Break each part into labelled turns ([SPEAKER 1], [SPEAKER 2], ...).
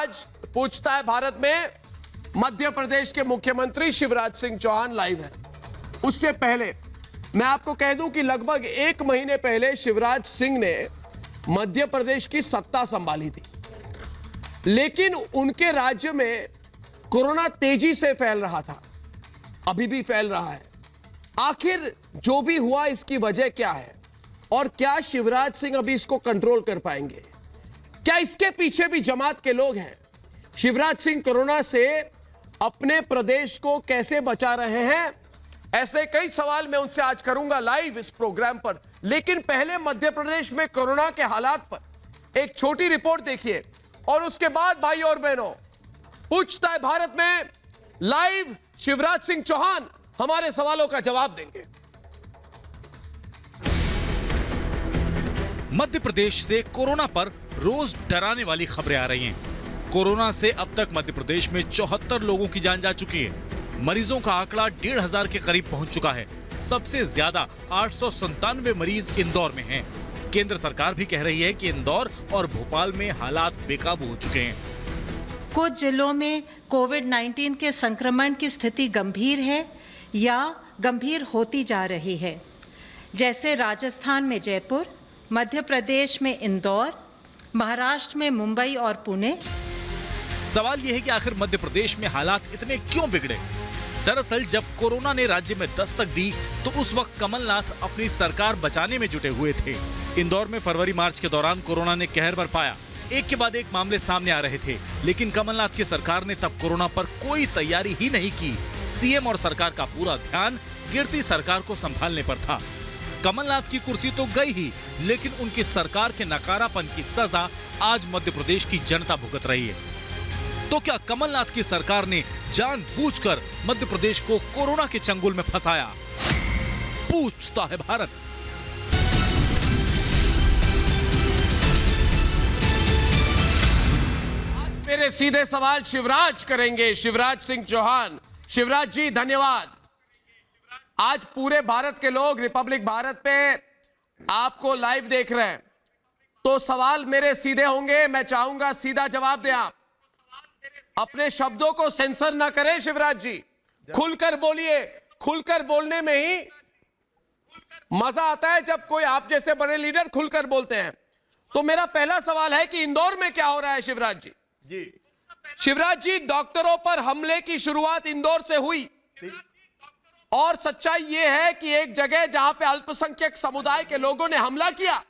[SPEAKER 1] आज पूछता है भारत में मध्य प्रदेश के मुख्यमंत्री शिवराज सिंह चौहान लाइव है। उससे पहले मैं आपको कह दूं कि लगभग 1 महीने पहले शिवराज सिंह ने मध्य प्रदेश की सत्ता संभाली थी, लेकिन उनके राज्य में कोरोना तेजी से फैल रहा था, अभी भी फैल रहा है। आखिर जो भी हुआ इसकी वजह क्या है और क्या शिवराज सिंह अभी इसको कंट्रोल कर पाएंगे? क्या इसके पीछे भी जमात के लोग हैं? शिवराज सिंह कोरोना से अपने प्रदेश को कैसे बचा रहे हैं? ऐसे कई सवाल मैं उनसे आज करूंगा लाइव इस प्रोग्राम पर। लेकिन पहले मध्य प्रदेश में कोरोना के हालात पर एक छोटी रिपोर्ट देखिए और उसके बाद भाई और बहनों, पूछता है भारत में लाइव शिवराज सिंह चौहान हमारे सवालों का जवाब देंगे।
[SPEAKER 2] मध्य प्रदेश से कोरोना पर रोज डराने वाली खबरें आ रही हैं। कोरोना से अब तक मध्य प्रदेश में 74 लोगों की जान जा चुकी है। मरीजों का आंकड़ा 1,500 के करीब पहुंच चुका है। सबसे ज्यादा 897 मरीज इंदौर में हैं। केंद्र सरकार भी कह रही है कि इंदौर और भोपाल में हालात बेकाबू हो चुके हैं।
[SPEAKER 3] कुछ जिलों में कोविड-19 के संक्रमण की स्थिति गंभीर है या गंभीर होती जा रही है, जैसे राजस्थान में जयपुर, मध्य प्रदेश में इंदौर, महाराष्ट्र में मुंबई और पुणे।
[SPEAKER 2] सवाल यह है कि आखिर मध्य प्रदेश में हालात इतने क्यों बिगड़े? दरअसल जब कोरोना ने राज्य में दस्तक दी तो उस वक्त कमलनाथ अपनी सरकार बचाने में जुटे हुए थे। इंदौर में फरवरी मार्च के दौरान कोरोना ने कहर बरपाया। एक के बाद एक मामले सामने आ रहे थे, लेकिन कमलनाथ की सरकार ने तब कोरोना पर कोई तैयारी ही नहीं की। सीएम और सरकार का पूरा ध्यान गिरती सरकार को संभालने पर था। कमलनाथ की कुर्सी तो गई ही, लेकिन उनकी सरकार के नकारापन की सजा आज मध्य प्रदेश की जनता भुगत रही है। तो क्या कमलनाथ की सरकार ने जानबूझकर मध्य प्रदेश को कोरोना के चंगुल में फंसाया? पूछता है भारत।
[SPEAKER 1] आज मेरे सीधे सवाल शिवराज करेंगे, शिवराज सिंह चौहान। शिवराज जी धन्यवाद। आज पूरे भारत के लोग रिपब्लिक भारत पे आपको लाइव देख रहे हैं, तो सवाल मेरे सीधे होंगे। मैं चाहूंगा सीधा जवाब दें आप। अपने शब्दों को सेंसर ना करें शिवराज जी, खुलकर बोलिए। खुलकर बोलने में ही मजा आता है जब कोई आप जैसे बड़े लीडर खुलकर बोलते हैं। तो मेरा पहला सवाल है कि इंदौर में क्या हो रहा है शिवराज जी?
[SPEAKER 4] जी
[SPEAKER 1] शिवराज जी, डॉक्टरों पर हमले की शुरुआत इंदौर से हुई और सच्चाई यह है कि एक जगह जहां पे अल्पसंख्यक समुदाय के लोगों ने हमला किया,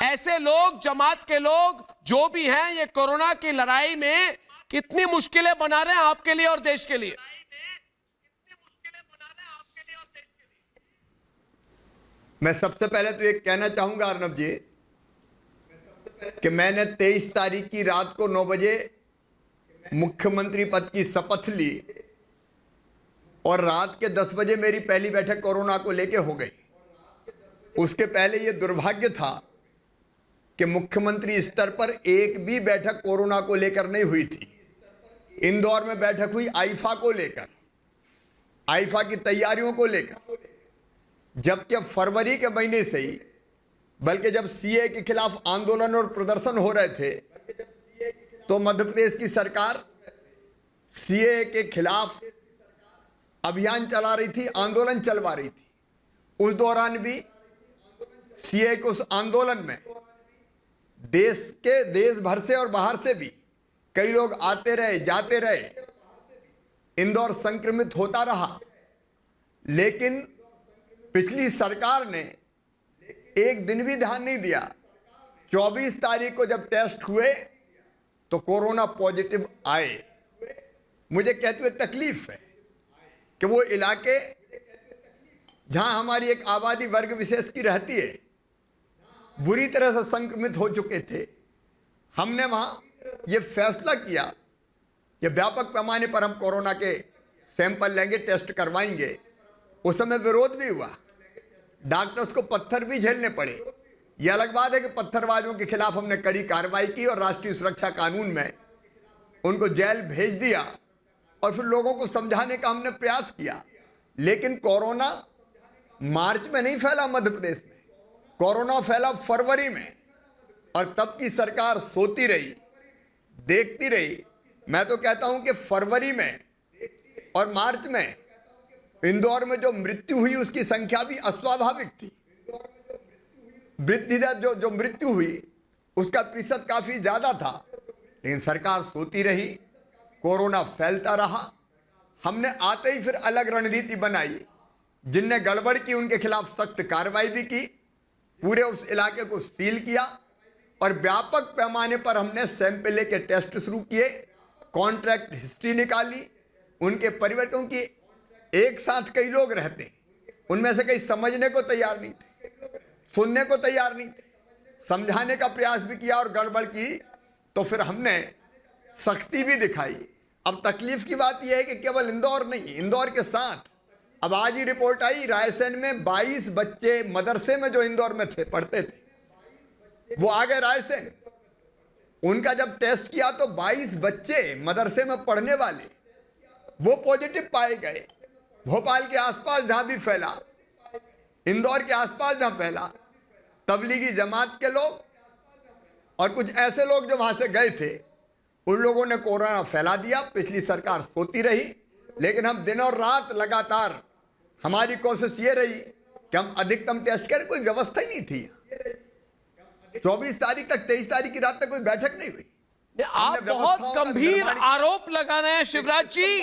[SPEAKER 1] ऐसे लोग, जमात के लोग जो भी हैं, ये कोरोना की लड़ाई में कितनी मुश्किलें बना रहे हैं आपके लिए और देश के लिए।
[SPEAKER 4] मैं सबसे पहले तो ये कहना चाहूंगा अर्नब जी कि मैंने 23 तारीख की रात को 9 बजे मुख्यमंत्री पद की शपथ ली और रात के 10 बजे मेरी पहली बैठक कोरोना को लेके हो गई। उसके पहले ये दुर्भाग्य था कि मुख्यमंत्री स्तर पर एक भी बैठक कोरोना को लेकर नहीं हुई थी। इंदौर में बैठक हुई आईफा को लेकर, आईफा की तैयारियों को लेकर, जबकि फरवरी के महीने से ही, बल्कि जब सीए के खिलाफ आंदोलन और प्रदर्शन हो रहे थे तो मध्य प्रदेश की सरकार सीए के खिलाफ अभियान चला रही थी, आंदोलन चलवा रही थी। उस दौरान भी सीए के उस आंदोलन में देश भर से और बाहर से भी कई लोग आते रहे, जाते रहे। इंदौर संक्रमित होता रहा, लेकिन पिछली सरकार ने एक दिन भी ध्यान नहीं दिया। 24 तारीख को जब टेस्ट हुए तो कोरोना पॉजिटिव आए। मुझे कहते हुए तकलीफ है कि वो इलाके जहां हमारी एक आबादी वर्ग विशेष की रहती है बुरी तरह से संक्रमित हो चुके थे। हमने वहां ये फैसला किया कि व्यापक पैमाने पर हम कोरोना के सैंपल लेंगे, टेस्ट करवाएंगे। उस समय विरोध भी हुआ, डॉक्टर्स को पत्थर भी झेलने पड़े। यह अलग बात है कि पत्थरबाजों के खिलाफ हमने कड़ी कार्रवाई की और राष्ट्रीय सुरक्षा कानून में उनको जेल भेज दिया और फिर लोगों को समझाने का हमने प्रयास किया। लेकिन कोरोना मार्च में नहीं फैला मध्य प्रदेश में, कोरोना फैला फरवरी में। और तब की सरकार सोती रही देखती रही। मैं तो कहता हूं कि फरवरी में और मार्च में इंदौर में जो मृत्यु हुई उसकी संख्या भी अस्वाभाविक थी। वृद्धि दर जो मृत्यु हुई उसका प्रतिशत काफी ज्यादा था, लेकिन सरकार सोती रही, कोरोना फैलता रहा। हमने आते ही फिर अलग रणनीति बनाई। जिनने गड़बड़ की उनके खिलाफ सख्त कार्रवाई भी की, पूरे उस इलाके को सील किया और व्यापक पैमाने पर हमने सैंपल लेके टेस्ट शुरू किए, कॉन्ट्रैक्ट हिस्ट्री निकाली। उनके परिवार, क्योंकि एक साथ कई लोग रहते, उनमें से कई समझने को तैयार नहीं थे, सुनने को तैयार नहीं थे, समझाने का प्रयास भी किया और गड़बड़ की तो फिर हमने सख्ती भी दिखाई। अब तकलीफ की बात यह है कि केवल इंदौर नहीं, इंदौर के साथ अब आज ही रिपोर्ट आई रायसेन में 22 बच्चे मदरसे में जो इंदौर में थे, पढ़ते थे, वो आ गए रायसेन। उनका जब टेस्ट किया तो 22 बच्चे मदरसे में पढ़ने वाले वो पॉजिटिव पाए गए। भोपाल के आसपास जहां भी फैला, इंदौर के आसपास जहां फैला, तबलीगी जमात के लोग और कुछ ऐसे लोग जो वहां से गए थे, उन लोगों ने कोरोना फैला दिया। पिछली सरकार सोती रही, लेकिन हम दिन और रात लगातार, हमारी कोशिश ये रही कि हम अधिकतम टेस्ट करें। कोई व्यवस्था ही नहीं थी। 24 तारीख तक, 23 तारीख की रात तक कोई बैठक नहीं हुई।
[SPEAKER 1] आप बहुत गंभीर आरोप लगा रहे हैं शिवराज जी।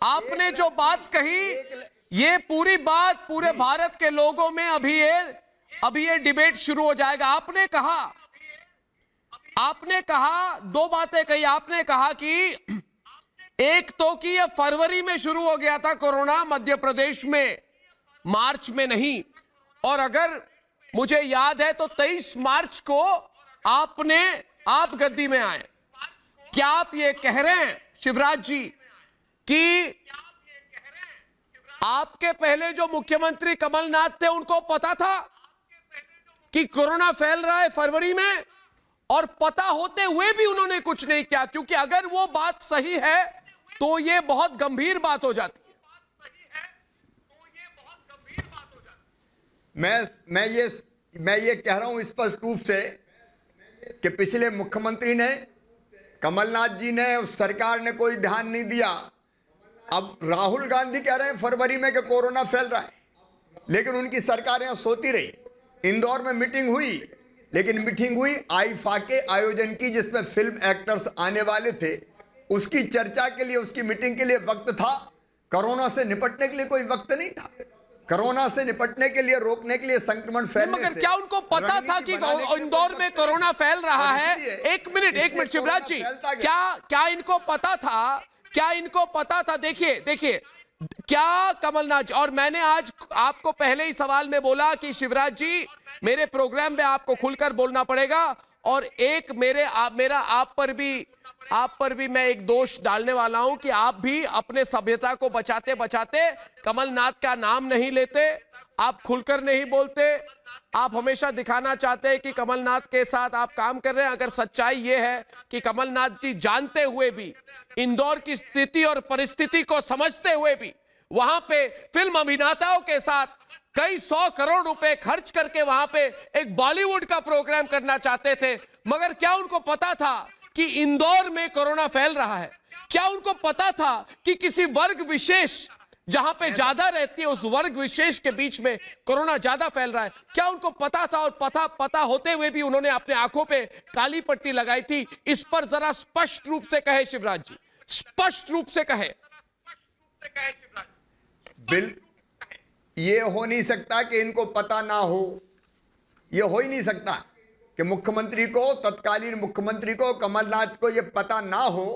[SPEAKER 1] आपने जो बात कही, ये पूरी बात पूरे भारत के लोगों में अभी ये डिबेट शुरू हो जाएगा। आपने कहा दो बातें कही। आपने कहा कि एक तो कि ये फरवरी में शुरू हो गया था कोरोना मध्य प्रदेश में, मार्च में नहीं। और अगर मुझे याद है तो 23 मार्च को आप गद्दी में आए। क्या आप ये कह रहे हैं शिवराज जी कि आपके पहले जो मुख्यमंत्री कमलनाथ थे उनको पता था कि कोरोना फैल रहा है फरवरी में, और पता होते हुए भी उन्होंने कुछ नहीं किया? क्योंकि अगर वो बात सही है तो ये बहुत गंभीर बात हो जाती है।
[SPEAKER 4] मैं ये कह रहा हूं स्पष्ट रूप से कि पिछले मुख्यमंत्री ने, कमलनाथ जी ने, उस सरकार ने कोई ध्यान नहीं दिया। अब राहुल गांधी कह रहे हैं फरवरी में कि कोरोना फैल रहा है, लेकिन उनकी सरकार यहां सोती रही। इंदौर में मीटिंग हुई, लेकिन मीटिंग हुई आईफा के आयोजन की, जिसमें फिल्म एक्टर्स आने वाले थे। उसकी चर्चा के लिए, उसकी मीटिंग के लिए वक्त था, कोरोना से निपटने के लिए कोई वक्त नहीं था। कोरोना से निपटने के लिए, रोकने के लिए, संक्रमण फैलने से,
[SPEAKER 1] मगर क्या उनको पता था कि इंदौर में कोरोना फैल रहा है? एक मिनट शिवराज जी, क्या इनको पता था? क्या इनको पता था? देखिए क्या कमलनाथ, और मैंने आज आपको पहले ही सवाल में बोला कि शिवराज जी, मेरे प्रोग्राम में आपको खुलकर बोलना पड़ेगा। और एक मेरा आप पर भी मैं एक दोष डालने वाला हूं कि आप भी अपने सभ्यता को बचाते बचाते कमलनाथ का नाम नहीं लेते, आप खुलकर नहीं बोलते। आप हमेशा दिखाना चाहते हैं कि कमलनाथ के साथ आप काम कर रहे हैं। अगर सच्चाई यह है कि कमलनाथ जी जानते हुए भी, इंदौर की स्थिति और परिस्थिति को समझते हुए भी, वहां पे फिल्म अभिनेताओं के साथ कई 100 करोड़ रुपए खर्च करके वहां पे एक बॉलीवुड का प्रोग्राम करना चाहते थे, मगर क्या उनको पता था कि इंदौर में कोरोना फैल रहा है? क्या उनको पता था कि किसी वर्ग विशेष जहां पे ज्यादा रहती है, उस वर्ग विशेष के बीच में कोरोना ज्यादा फैल रहा है? क्या उनको पता था? और पता होते हुए भी उन्होंने अपने आंखों पे काली पट्टी लगाई थी? इस पर जरा स्पष्ट रूप से कहे शिवराज जी, स्पष्ट रूप से कहे।
[SPEAKER 4] ये हो नहीं सकता कि इनको पता ना हो। ये हो ही नहीं सकता कि मुख्यमंत्री को, तत्कालीन मुख्यमंत्री को, कमलनाथ को ये पता ना हो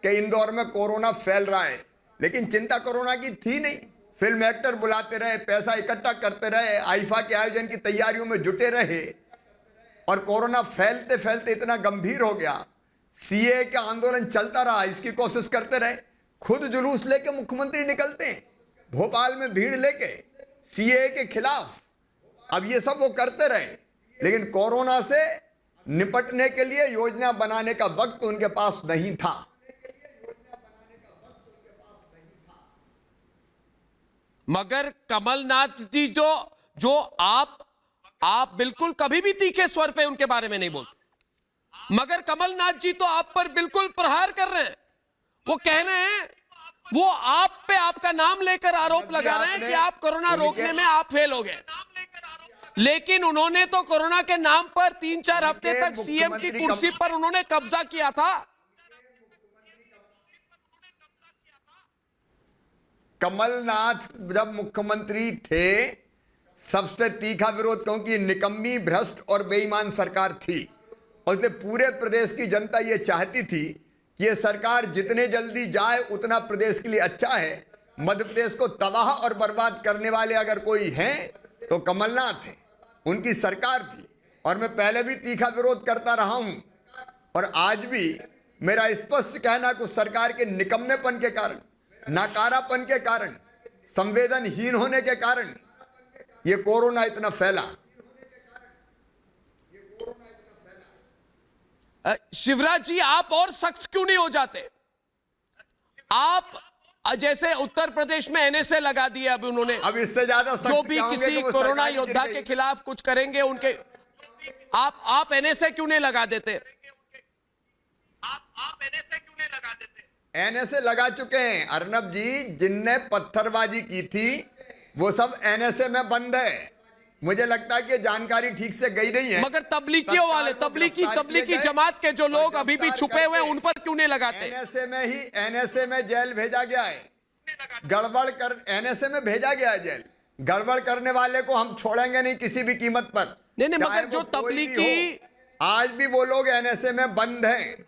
[SPEAKER 4] कि इंदौर में कोरोना फैल रहा है। लेकिन चिंता कोरोना की थी नहीं। फिल्म एक्टर बुलाते रहे, पैसा इकट्ठा करते रहे, आईफा के आयोजन की तैयारियों में जुटे रहे, और कोरोना फैलते फैलते इतना गंभीर हो गया, सीए का आंदोलन चलता रहा, इसकी कोशिश करते रहे। खुद जुलूस लेके मुख्यमंत्री निकलते हैं भोपाल में भीड़ लेके सीए के खिलाफ। अब ये सब वो करते रहे, लेकिन कोरोना से निपटने के लिए योजना बनाने का वक्त उनके पास नहीं था।
[SPEAKER 1] मगर कमलनाथ जी जो आप बिल्कुल कभी भी तीखे स्वर पे उनके बारे में नहीं बोलते। मगर कमलनाथ जी तो आप पर बिल्कुल प्रहार कर रहे हैं। वो कह रहे हैं, वो आप पे आपका नाम लेकर आरोप लगा रहे हैं कि आप कोरोना रोकने में आप फेल हो गए। लेकिन उन्होंने तो कोरोना के नाम पर 3-4 हफ्ते तक सीएम की कुर्सी पर उन्होंने कब्जा किया था।
[SPEAKER 4] कमलनाथ जब मुख्यमंत्री थे, सबसे तीखा विरोध, क्योंकि निकम्मी, भ्रष्ट और बेईमान सरकार थी, और इसलिए पूरे प्रदेश की जनता ये चाहती थी कि ये सरकार जितने जल्दी जाए उतना प्रदेश के लिए अच्छा है। मध्य प्रदेश को तबाह और बर्बाद करने वाले अगर कोई हैं तो कमलनाथ हैं, उनकी सरकार थी। और मैं पहले भी तीखा विरोध करता रहा हूं, और आज भी मेरा स्पष्ट कहना कि उस सरकार के निकम्मेपन के कारण, नाकारापन के कारण, संवेदनहीन होने के कारण ये कोरोना इतना फैला।
[SPEAKER 1] शिवराज जी, आप और सख्त क्यों नहीं हो जाते? आप जैसे उत्तर प्रदेश में एनएसए लगा दिया अभी उन्होंने,
[SPEAKER 4] अब इससे ज्यादा सख्त
[SPEAKER 1] जो भी
[SPEAKER 4] क्या होंगे
[SPEAKER 1] किसी
[SPEAKER 4] कि वो
[SPEAKER 1] कोरोना
[SPEAKER 4] सरकार
[SPEAKER 1] योद्धा
[SPEAKER 4] गिर
[SPEAKER 1] के
[SPEAKER 4] गई।
[SPEAKER 1] खिलाफ कुछ करेंगे उनके, आप एनएसए क्यों नहीं लगा देते?
[SPEAKER 4] एनएसए लगा चुके हैं अर्नब जी। जिनने पत्थरबाजी की थी वो सब एनएसए में बंद है। मुझे लगता है कि जानकारी ठीक से गई नहीं है।
[SPEAKER 1] मगर तबलीगियों वाले, तबलीगी जमात के जो लोग अभी भी छुपे हुए हैं उन पर क्यों नहीं लगाते?
[SPEAKER 4] एनएसए में जेल भेजा गया है। गड़बड़ कर एनएसए में भेजा गया है जेल। गड़बड़ करने वाले को हम छोड़ेंगे नहीं किसी भी कीमत पर।
[SPEAKER 1] नहीं,
[SPEAKER 4] चाहे
[SPEAKER 1] मगर जो
[SPEAKER 4] वो कोई भी
[SPEAKER 1] तबलीगी,
[SPEAKER 4] हो, आज भी वो लोग एनएसए में बंद हैं।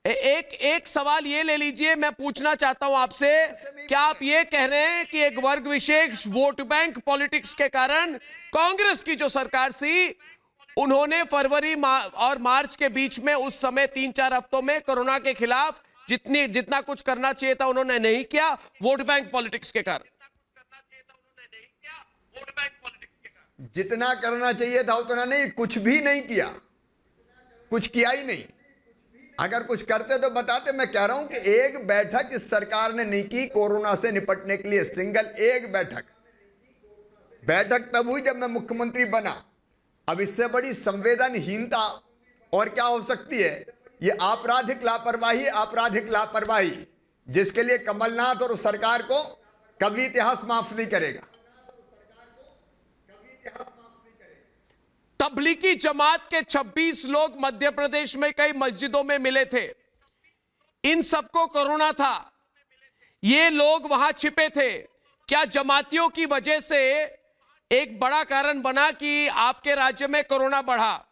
[SPEAKER 1] एक सवाल ये ले लीजिए, मैं पूछना चाहता हूं आपसे, क्या आप ये कह रहे हैं कि एक वर्ग विशेष वोट बैंक पॉलिटिक्स के कारण कांग्रेस की जो सरकार थी उन्होंने फरवरी और मार्च के बीच में उस समय 3-4 हफ्तों में कोरोना के खिलाफ जितना कुछ करना चाहिए था उन्होंने नहीं किया, वोट बैंक पॉलिटिक्स के कारण?
[SPEAKER 4] जितना करना चाहिए था उतना नहीं, कुछ भी नहीं किया, कुछ किया ही नहीं। अगर कुछ करते तो बताते। मैं कह रहा हूं कि एक बैठक इस सरकार ने नहीं की कोरोना से निपटने के लिए, सिंगल एक बैठक तब हुई जब मैं मुख्यमंत्री बना। अब इससे बड़ी संवेदनहीनता और क्या हो सकती है? ये आपराधिक लापरवाही जिसके लिए कमलनाथ और उस सरकार को कभी इतिहास माफ नहीं करेगा।
[SPEAKER 1] तबलीगी जमात के 26 लोग मध्य प्रदेश में कई मस्जिदों में मिले थे। इन सबको कोरोना था, ये लोग वहां छिपे थे। क्या जमातियों की वजह से एक बड़ा कारण बना कि आपके राज्य में कोरोना बढ़ा?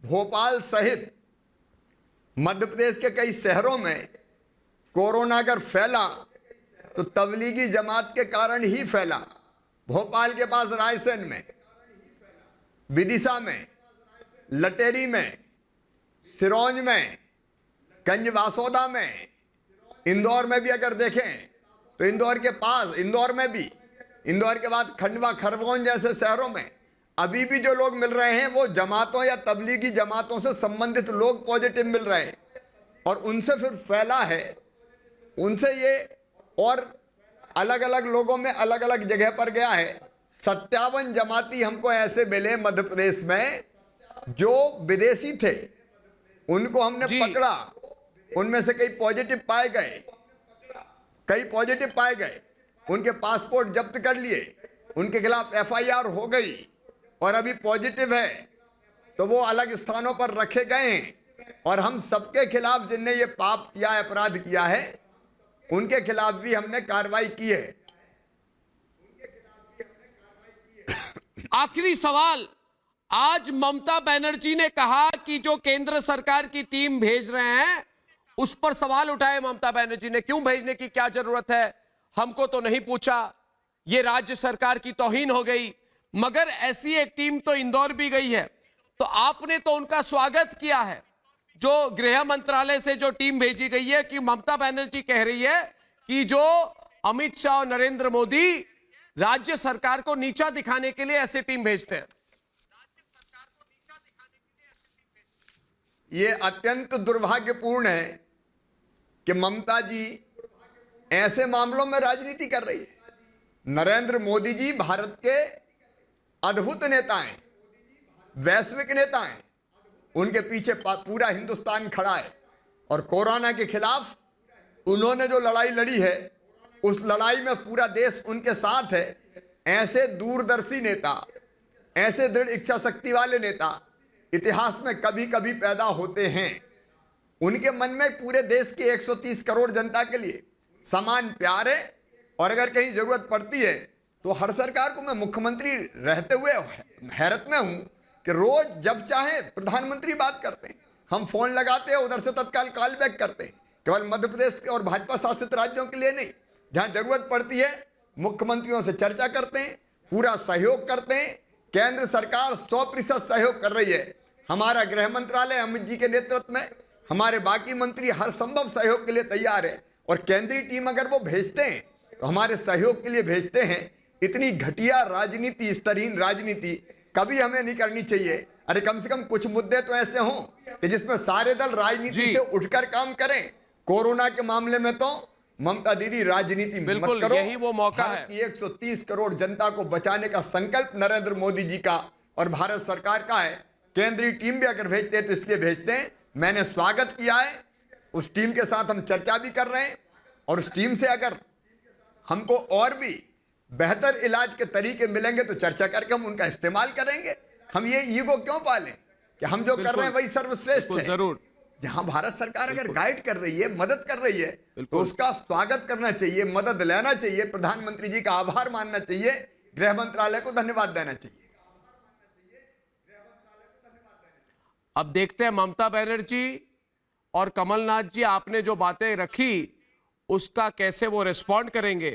[SPEAKER 4] भोपाल सहित मध्य प्रदेश के कई शहरों में कोरोना अगर फैला तो तबलीगी जमात के कारण ही फैला। भोपाल के पास रायसेन में, विदिशा में, लटेरी में, सिरोंज में, गंजवासौदा में, इंदौर में भी अगर देखें तो इंदौर के पास, इंदौर में भी, इंदौर के बाद खंडवा, खरगोन जैसे शहरों में अभी भी जो लोग मिल रहे हैं वो जमातों या तबलीगी जमातों से संबंधित लोग पॉजिटिव मिल रहे हैं और उनसे फिर फैला है। उनसे ये और अलग अलग लोगों में अलग अलग जगह पर गया है। 57 जमाती हमको ऐसे मिले मध्य प्रदेश में जो विदेशी थे, उनको हमने पकड़ा। उनमें से कई पॉजिटिव पाए गए, उनके पासपोर्ट जब्त कर लिए, उनके खिलाफ एफआईआर हो गई और अभी पॉजिटिव है तो वो अलग स्थानों पर रखे गए हैं। और हम सबके खिलाफ जिनने ये पाप किया है, अपराध किया है, उनके खिलाफ भी हमने कार्रवाई की है।
[SPEAKER 1] आखिरी सवाल, आज ममता बनर्जी ने कहा कि जो केंद्र सरकार की टीम भेज रहे हैं उस पर सवाल उठाए ममता बनर्जी ने, क्यों भेजने की क्या जरूरत है, हमको तो नहीं पूछा, ये राज्य सरकार की तौहीन हो गई। मगर ऐसी एक टीम तो इंदौर भी गई है, तो आपने तो उनका स्वागत किया है। जो गृह मंत्रालय से जो टीम भेजी गई है, कि ममता बनर्जी कह रही है कि जो अमित शाह और नरेंद्र मोदी राज्य सरकार को नीचा दिखाने के लिए ऐसी टीम भेजते हैं।
[SPEAKER 4] ये अत्यंत दुर्भाग्यपूर्ण है कि ममता जी ऐसे मामलों में राजनीति कर रही है। नरेंद्र मोदी जी भारत के अद्भुत नेता हैं, वैश्विक नेता हैं। उनके पीछे पूरा हिंदुस्तान खड़ा है और कोरोना के खिलाफ उन्होंने जो लड़ाई लड़ी है, उस लड़ाई में पूरा देश उनके साथ है। ऐसे दूरदर्शी नेता, ऐसे दृढ़ इच्छा शक्ति वाले नेता इतिहास में कभी कभी पैदा होते हैं। उनके मन में पूरे देश के 130 करोड़ जनता के लिए समान प्यार है और अगर कहीं जरूरत पड़ती है तो हर सरकार को, मैं मुख्यमंत्री रहते हुए हैरत में हूं कि रोज जब चाहे प्रधानमंत्री बात करते हैं, हम फोन लगाते हैं, उधर से तत्काल कॉल बैक करते हैं। केवल मध्य प्रदेश और भाजपा शासित राज्यों के लिए नहीं, जहां जरूरत पड़ती है मुख्यमंत्रियों से चर्चा करते हैं, पूरा सहयोग करते हैं। केंद्र सरकार 100% सहयोग कर रही है। हमारा गृह मंत्रालय अमित जी के नेतृत्व में, हमारे बाकी मंत्री हर संभव सहयोग के लिए तैयार है और केंद्रीय टीम अगर वो भेजते हैं तो हमारे सहयोग के लिए भेजते हैं। इतनी घटिया राजनीति, स्तरहीन राजनीति कभी हमें नहीं करनी चाहिए। अरे कम से कम कुछ मुद्दे तो ऐसे हों कि जिसमें सारे दल राजनीति से उठकर काम करें। कोरोना के मामले में तो ममता दीदी राजनीति
[SPEAKER 1] बिल्कुल
[SPEAKER 4] मत करो।
[SPEAKER 1] यही वो मौका है।
[SPEAKER 4] 130 करोड़ जनता को बचाने का संकल्प नरेंद्र मोदी जी का और भारत सरकार का है। केंद्रीय टीम भी अगर भेजते हैं तो इसलिए भेजते हैं। मैंने स्वागत किया है, उस टीम के साथ हम चर्चा भी कर रहे हैं और उस टीम से अगर हमको और भी बेहतर इलाज के तरीके मिलेंगे तो चर्चा करके हम उनका इस्तेमाल करेंगे। हम ये ईगो क्यों पालें कि हम जो कर रहे हैं वही सर्वश्रेष्ठ है।
[SPEAKER 1] जरूर,
[SPEAKER 4] जहां भारत सरकार अगर गाइड कर रही है, मदद कर रही है तो उसका स्वागत करना चाहिए, मदद लेना चाहिए, प्रधानमंत्री जी का आभार मानना चाहिए, गृह मंत्रालय को धन्यवाद देना चाहिए।
[SPEAKER 1] अब देखते हैं ममता बनर्जी और कमलनाथ जी, आपने जो बातें रखी उसका कैसे वो रिस्पॉन्ड करेंगे।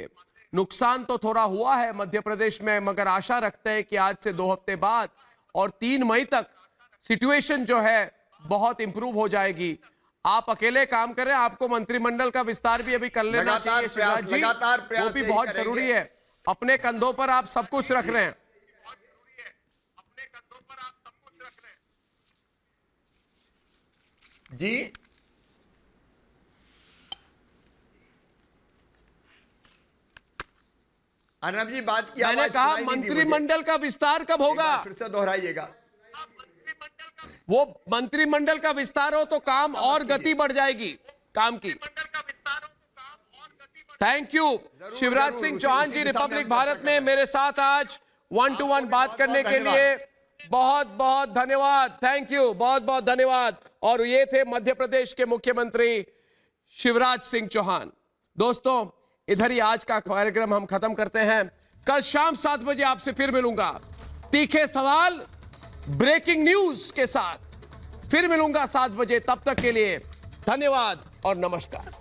[SPEAKER 1] नुकसान तो थोड़ा हुआ है मध्य प्रदेश में, मगर आशा रखते हैं कि आज से 2 हफ्ते बाद और 3 मई तक सिचुएशन जो है बहुत इंप्रूव हो जाएगी। आप अकेले काम करें, आपको मंत्रिमंडल का विस्तार भी अभी कर लेना चाहिए शिवराज जी, वो भी बहुत जरूरी है। अपने कंधों पर आप सब कुछ रख रहे हैं।
[SPEAKER 4] जी अर्नब जी, बात की
[SPEAKER 1] मैंने कहा मंत्रिमंडल का विस्तार कब होगा?
[SPEAKER 4] फिर से दोहराइएगा।
[SPEAKER 1] वो मंत्रिमंडल का विस्तार हो तो काम और गति बढ़ जाएगी काम की। Thank you Shivraj Singh Chouhan ji, Republic Bharat में मेरे साथ आज 1-to-1 बात करने के लिए बहुत बहुत धन्यवाद। थैंक यू, बहुत बहुत धन्यवाद। और ये थे मध्य प्रदेश के मुख्यमंत्री शिवराज सिंह चौहान। दोस्तों, इधर ही आज का कार्यक्रम हम खत्म करते हैं। कल शाम 7 बजे आपसे फिर मिलूंगा तीखे सवाल, ब्रेकिंग न्यूज के साथ। फिर मिलूंगा 7 बजे। तब तक के लिए धन्यवाद और नमस्कार।